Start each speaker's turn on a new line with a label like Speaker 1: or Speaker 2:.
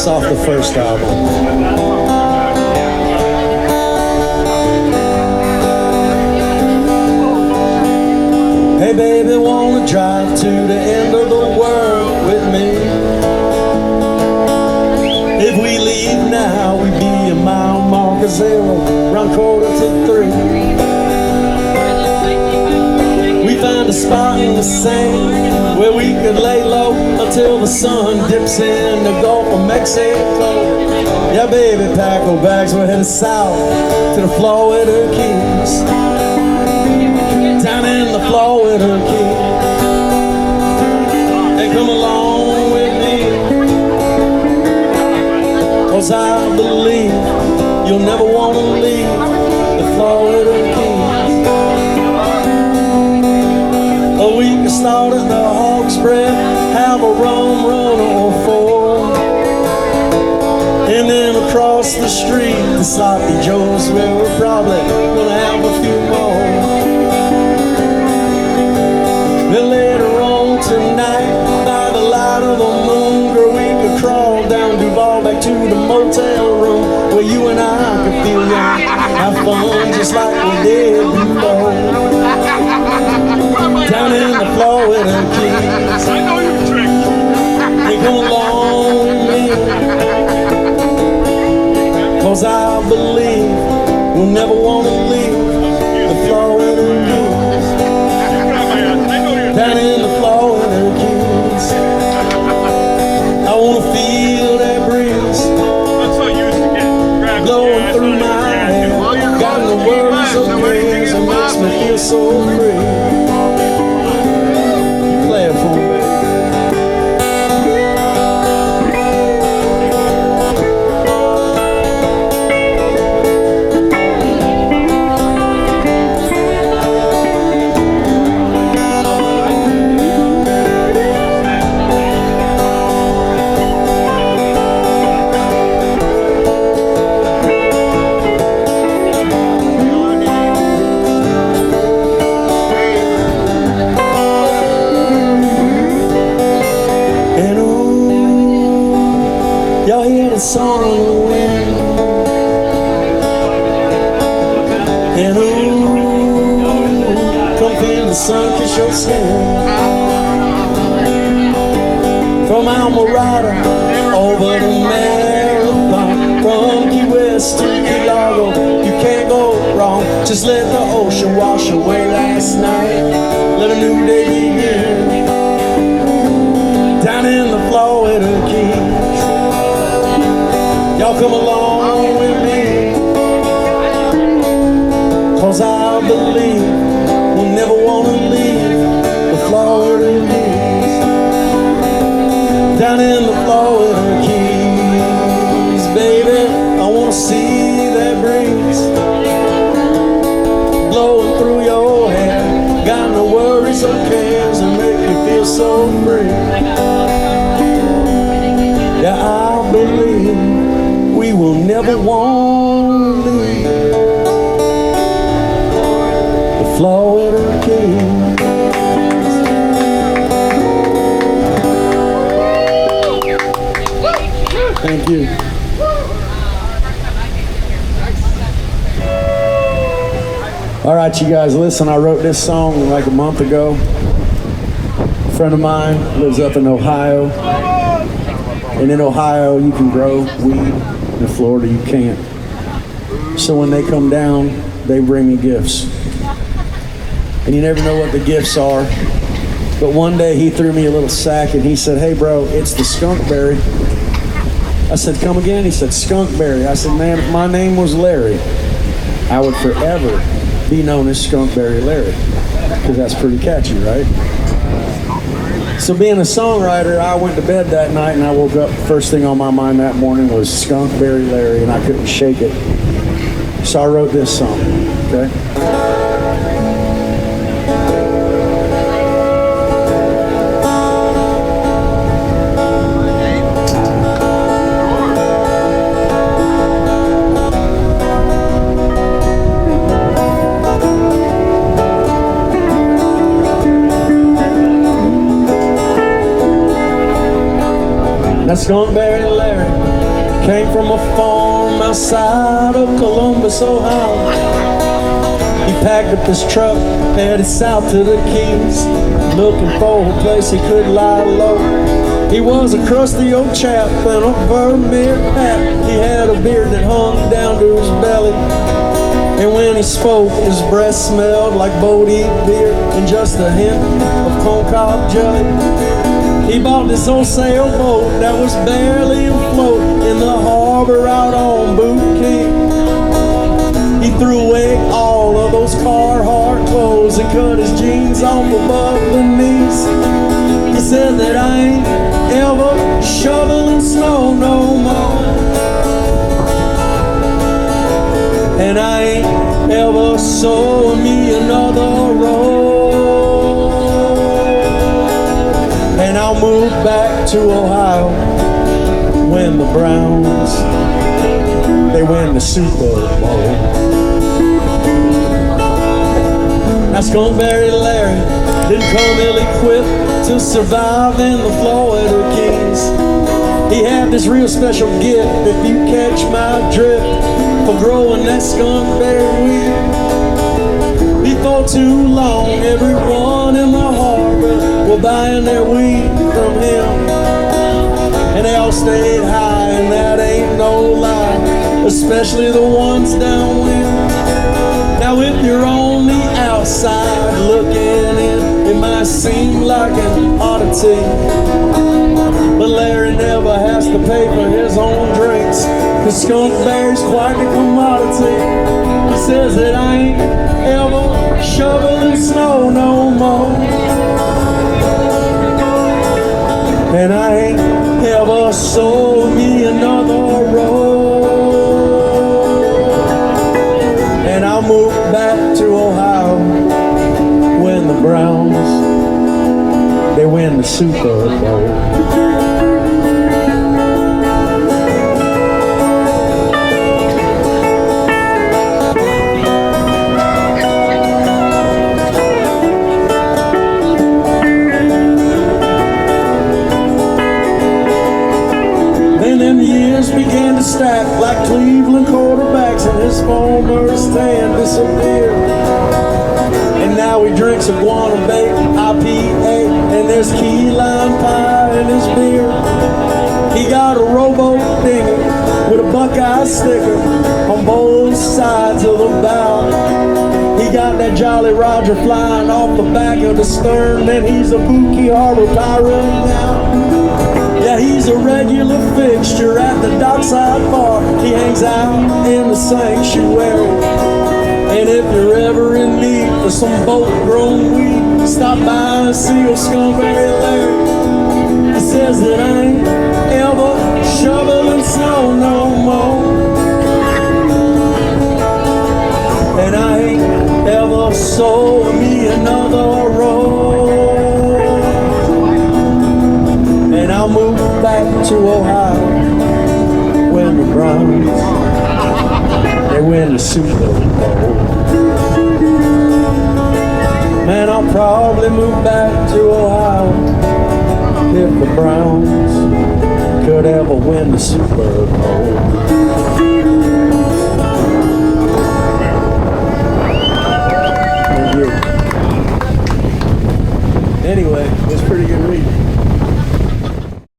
Speaker 1: This off the first album. Hey baby, wanna drive to the end of the world with me? If we leave now, we'd be a mile marker 0, around 2:45. We find a spot in the sand where we could lay low until the sun dips in the Gulf of Mexico. Yeah baby, pack our bags, we're headed south to the Florida Keys. Down in the Florida Keys. Hey, come along with me, 'cause I believe you'll never want to leave the Florida Keys. Or we can start at the Hog Spread, have a rum run or 4, and then across the street to Sloppy Joe's, where we're probably gonna have a few more. Then later on tonight, by the light of the moon, girl, we could crawl down Duval back to the motel room where you and I could feel young, have fun just like we did before. Down in the Florida Keys.
Speaker 2: I know you drink.
Speaker 1: Hey, come along with me, 'cause I believe we'll never want to leave the Florida Keys. Down in the Florida Keys. I wanna feel that breeze blowing through my hair. Got no worries or cares, it makes me feel so free. Play it for me. Y'all hear the song on the wind, and ooh, come feel the sun kiss your skin. From Almirada over the Marathon, from Key West to Key Largo, you can't go wrong. Just let the ocean wash away last night, let a new day begin. Down in the Florida Keys. Y'all come along with me, 'cause I believe we'll never want to leave the Florida Keys. Down in the Florida Keys, baby, I want to see that breeze blowing through your hair. Got no worries or cares and make me feel so free. Yeah, I believe we will never want to leave the Florida Keys. Thank you. All right, you guys, listen, I wrote this song like a month ago. A friend of mine lives up in Ohio. And in Ohio, you can grow weed. In Florida, you can't. So when they come down, they bring me gifts. And you never know what the gifts are. But one day he threw me a little sack and he said, "Hey bro, it's the skunk berry." I said, "Come again?" He said, "Skunk berry." I said, "Man, if my name was Larry, I would forever be known as Skunk Berry Larry." Because that's pretty catchy, right? So being a songwriter, I went to bed that night and I woke up, first thing on my mind that morning was Skunk Berry Larry, and I couldn't shake it. So I wrote this song, okay? That's Skunk Berry Larry. Came from a farm outside of Columbus, Ohio. He packed up his truck, headed south to the Keys, looking for a place he could lie low. He was a crusty old chap in a Vermeer hat. He had a beard that hung down to his belly, and when he spoke, his breath smelled like Bodie beer and just a hint of corncob jelly. He bought this old sailboat that was barely afloat in the harbor out on Boot King. He threw away all of those Carhartt clothes and cut his jeans off above the knees. He said that I ain't ever shoveling snow no more, and I ain't ever sowing me another row, and I'll move back to Ohio when the Browns, they win the Super Bowl. Now Skunk Larry didn't come ill-equipped to survive in the Florida Keys. He had this real special gift, if you catch my drift, for growing that skunkberry weed. Before too long, everyone in the harbor were buying their weed from him, and they all stayed high, and that ain't no lie, especially the ones downwind. Now if you're on the outside looking in, it might seem like an oddity, but Larry never has to pay for his own drinks, 'cause skunkberry's quite a commodity. He says that I ain't ever shoveling snow no more, and I ain't ever sold me another roll, and I'll move back to Ohio when the Browns, they win the Super Bowl. Began to stack like Cleveland quarterbacks, and his former stand disappeared. And now he drinks a Guanabay IPA, and there's key lime pie in his beer. He got a rowboat dinghy with a Buckeye sticker on both sides of the bow. He got that Jolly Roger flying off the back of the stern, and he's a Bookie Harbor pirate now. Yeah, he's a regular fixture at the dockside bar. He hangs out in the sanctuary, and if you're ever in need for some boat-grown weed, stop by and see old Skunkberry Larry. He says that I ain't ever shoveling snow no more, and I ain't ever sold me another roll, and I'll move back to Ohio when the Browns, they win the Super Bowl. Man, I'll probably move back to Ohio if the Browns could ever win the Super Bowl. Anyway, it was pretty good reading.